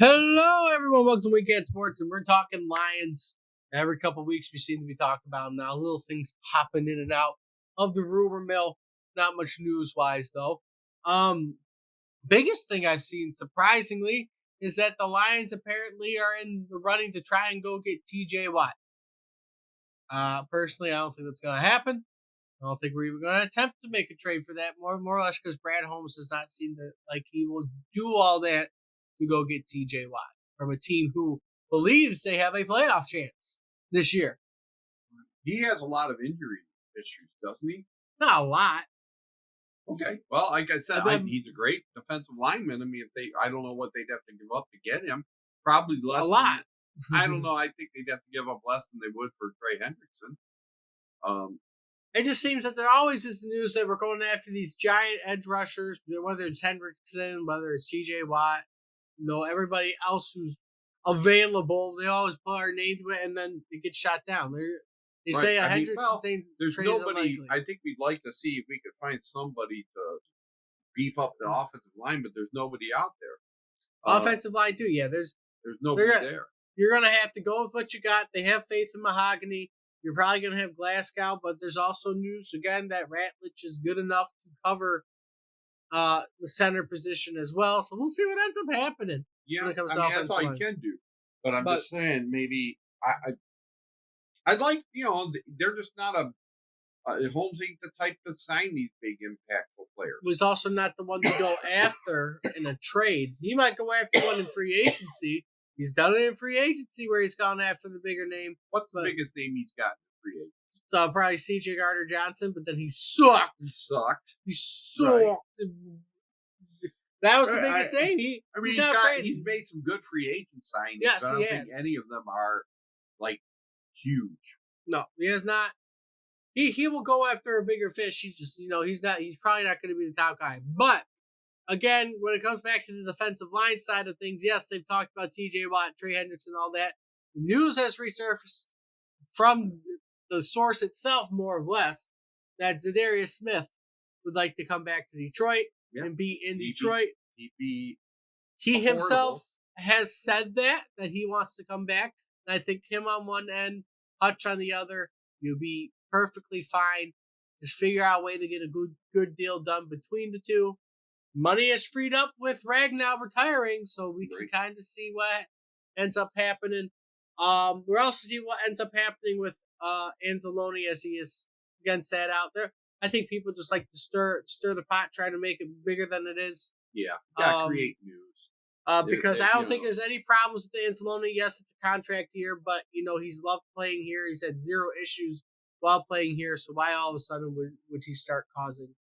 Hello, everyone. Welcome to Weekend Sports, and we're talking Lions. Every couple of weeks, we seem to be talking about them now. Little things popping in and out of the rumor mill. Not much news-wise, though. Biggest thing I've seen, surprisingly, is that the Lions apparently are in the running to try and go get T.J. Watt. Personally, I don't think that's going to happen. I don't think we're even going to attempt to make a trade for that, more or less because Brad Holmes does not seem to like he will do all that to go get T.J. Watt from a team who believes they have a playoff chance this year. He has a lot of injury issues, doesn't he? Not a lot. Okay. Well, like I said, he's a great defensive lineman. I mean, I don't know what they'd have to give up to get him. Probably less. A lot. I don't know. I think they'd have to give up less than they would for Trey Hendrickson. It just seems that there always is the news that we're going after these giant edge rushers, whether it's Hendrickson, whether it's T.J. Watt, everybody else who's available. They always put our name to it, and then it gets shot down. They say Hendrickson saying there's nobody. I think we'd like to see if we could find somebody to beef up the offensive line, but there's nobody out there. Offensive line too. Yeah, there's nobody there. You're gonna have to go with what you got. They have faith in Mahogany. You're probably going to have Glasgow, but there's also news, again, that Ratledge is good enough to cover the center position as well. So we'll see what ends up happening. Yeah, when it comes to that's all you can do. But I'm just saying, maybe I'd like, they're just not Holmes ain't the type to sign these big, impactful players. He's also not the one to go after in a trade. He might go after one in free agency. He's done it in free agency where he's gone after the bigger name. What's the biggest name he's got in free agency? So probably C.J. Gardner-Johnson, but then he sucked. He sucked. Right. That was the biggest name. He's made some good free agent signings. Yes, but I don't think any of them are like huge. No, he has not. He will go after a bigger fish. He's just he's probably not going to be the top guy. But again, when it comes back to the defensive line side of things, yes, they've talked about T.J. Watt, Trey Hendrickson, all that. The news has resurfaced from the source itself, more or less, that Zadarius Smith would like to come back to Detroit and be in Detroit. He himself has said that he wants to come back. And I think him on one end, Hutch on the other, you'll be perfectly fine. Just figure out a way to get a good deal done between the two. Money is freed up with Ragnow retiring, so we can kind of see what ends up happening. We're also see what ends up happening with Anzalone as he is again sat out there. I think people just like to stir the pot, trying to make it bigger than it is. Yeah, create news. Because I don't think there's any problems with Anzalone. Yes, it's a contract year, but he's loved playing here. He's had zero issues while playing here. So why all of a sudden would he start causing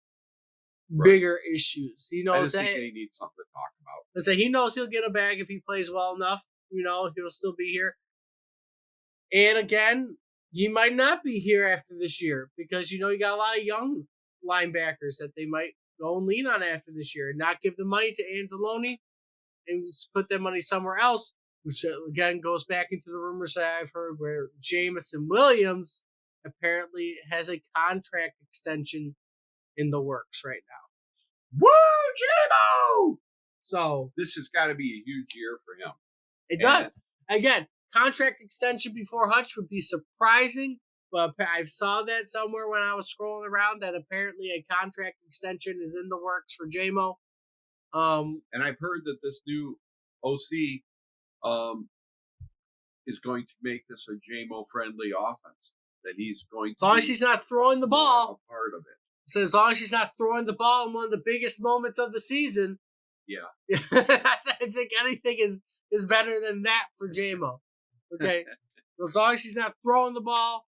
bigger issues? He knows I just think they need something to talk about. I say he knows he'll get a bag if he plays well enough. He'll still be here. And again, he might not be here after this year because you got a lot of young linebackers that they might go and lean on after this year and not give the money to Anzalone and just put that money somewhere else, which again goes back into the rumors that I've heard where Jamison Williams apparently has a contract extension in the works right now. Woo, Jamo! So this has got to be a huge year for him. It does. Again, contract extension before Hutch would be surprising, but I saw that somewhere when I was scrolling around that apparently a contract extension is in the works for Jamo. And I've heard that this new OC is going to make this a Jamo-friendly offense. That he's going to, as long as he's not throwing the ball, a part of it. So as long as he's not throwing the ball in one of the biggest moments of the season, I think anything is better than that for Jamo. Okay, as long as he's not throwing the ball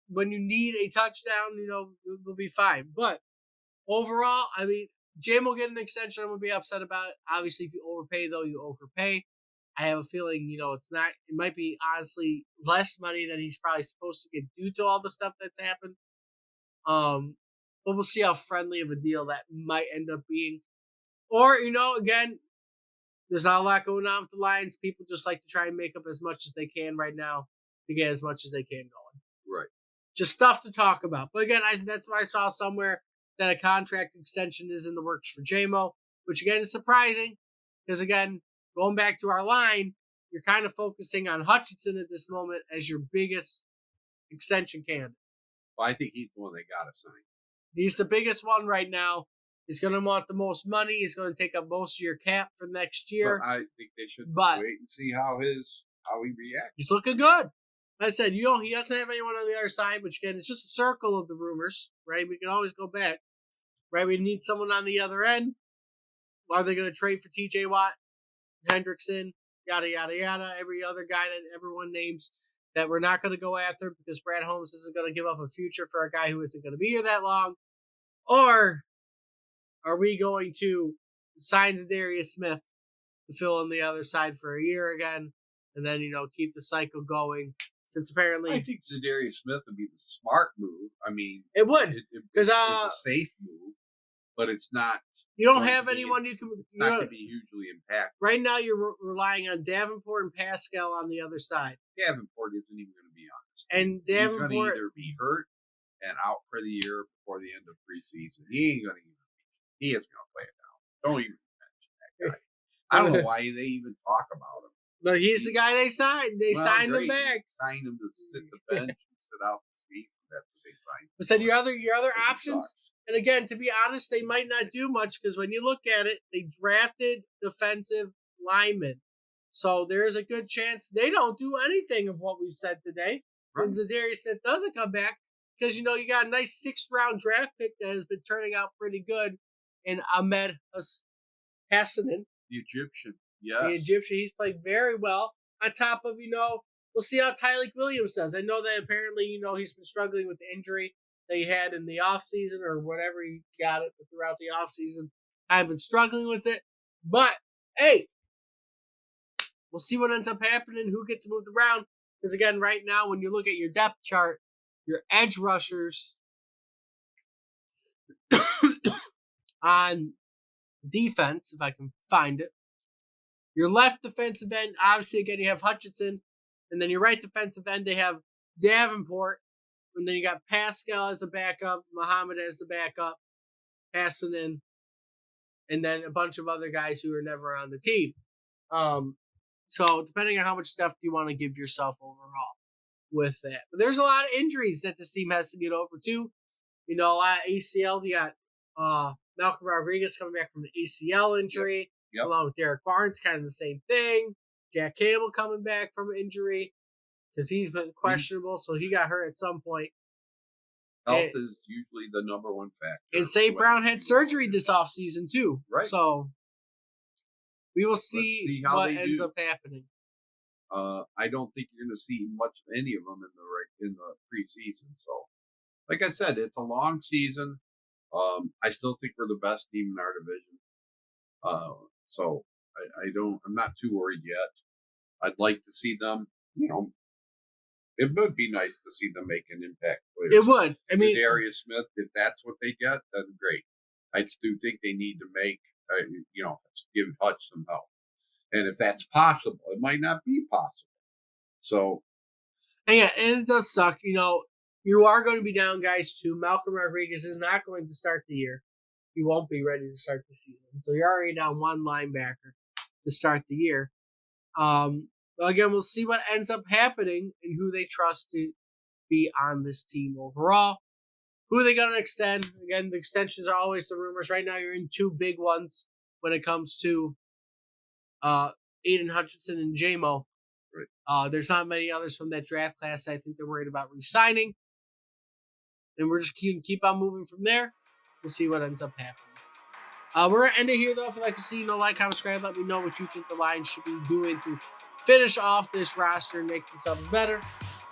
when you need a touchdown, we'll be fine. But overall, I mean, Jamo get an extension. I'm gonna be upset about it. Obviously, if you overpay, though, you overpay. I have a feeling, it's not. It might be honestly less money than he's probably supposed to get due to all the stuff that's happened. But we'll see how friendly of a deal that might end up being. Or, again, there's not a lot going on with the Lions. People just like to try and make up as much as they can right now to get as much as they can going. Right. Just stuff to talk about. But again, that's what I saw somewhere that a contract extension is in the works for Jamo, which again is surprising because again, going back to our line, you're kind of focusing on Hutchinson at this moment as your biggest extension candidate. Well, I think he's the one they got to sign. He's the biggest one right now. He's going to want the most money. He's going to take up most of your cap for next year. But I think they should wait and see how he reacts. He's looking good. Like I said, he doesn't have anyone on the other side, which again, it's just a circle of the rumors, right? We can always go back, right? We need someone on the other end. Are they going to trade for TJ Watt, Hendrickson, yada, yada, yada, every other guy that everyone names that we're not going to go after because Brad Holmes isn't going to give up a future for a guy who isn't going to be here that long? Or are we going to sign Darius Smith to fill in the other side for a year again and then, keep the cycle going? Since apparently... I think Zadarius Smith would be the smart move. I mean... It would. It's a safe move, but it's not... You don't have anyone you can... It's not going to be hugely impactful. Right now, you're relying on Davenport and Pascal on the other side. Davenport isn't even going to be on this team. And Davenport... He's going to either be hurt and out for the year before the end of preseason. He ain't going to even... He isn't going to play it now. Don't even mention that guy. I don't know why they even talk about him. But he's the guy they signed. They signed him back. Signed him to sit the bench and sit out the season. That's what they signed. But said your other options, and again, to be honest, they might not do much because when you look at it, they drafted defensive linemen. So there's a good chance they don't do anything of what we said today. Right. And Zadarius Smith doesn't come back because, you got a nice 6th round draft pick that has been turning out pretty good in Ahmed Hassanin. The Egyptian. Yes. The Egyptian. He's played very well. On top of, we'll see how Tyleik Williams does. I know that apparently, he's been struggling with the injury that he had in the offseason or whatever he got it throughout the offseason. I've been struggling with it. But, hey, we'll see what ends up happening, who gets moved around. Because, again, right now, when you look at your depth chart, your edge rushers on defense, if I can find it, your left defensive end, obviously, again, you have Hutchinson. And then your right defensive end, they have Davenport. And then you got Pascal as a backup, Muhammad as the backup, Hassanin, and then a bunch of other guys who are never on the team. So depending on how much stuff you want to give yourself overall with that. But there's a lot of injuries that this team has to get over too. A lot of ACL. You got Malcolm Rodriguez coming back from an ACL injury. Yep. Along with Derek Barnes, kind of the same thing. Jack Campbell coming back from an injury because he's been questionable, so he got hurt at some point. Health is usually the number one factor. And St. Brown had surgery this offseason too. Right. So we will see what ends up happening. I don't think you're going to see much of any of them in the preseason. So, like I said, it's a long season. I still think we're the best team in our division. So I'm not too worried yet. I'd like to see them, it would be nice to see them make an impact. Players. It would. I mean, Darius Smith, if that's what they get, that's great. I do think they need to make, give Hutch some help. And if that's possible, it might not be possible. So. And it does suck. You are going to be down guys too. Malcolm Rodriguez is not going to start the year. He won't be ready to start the season. So you're already down one linebacker to start the year. But again, we'll see what ends up happening and who they trust to be on this team overall. Who are they going to extend? Again, the extensions are always the rumors. Right now, you're in 2 big ones when it comes to Aiden Hutchinson and Jamo. Right. There's not many others from that draft class I think they're worried about re-signing. And we're just keep on moving from there. We'll see what ends up happening. We're going to end it here, though. If you'd like to see, like, comment, subscribe. Let me know what you think the Lions should be doing to finish off this roster and make themselves better.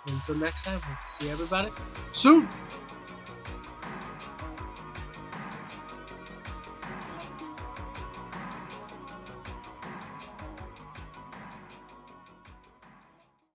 Until next time, we'll see everybody soon.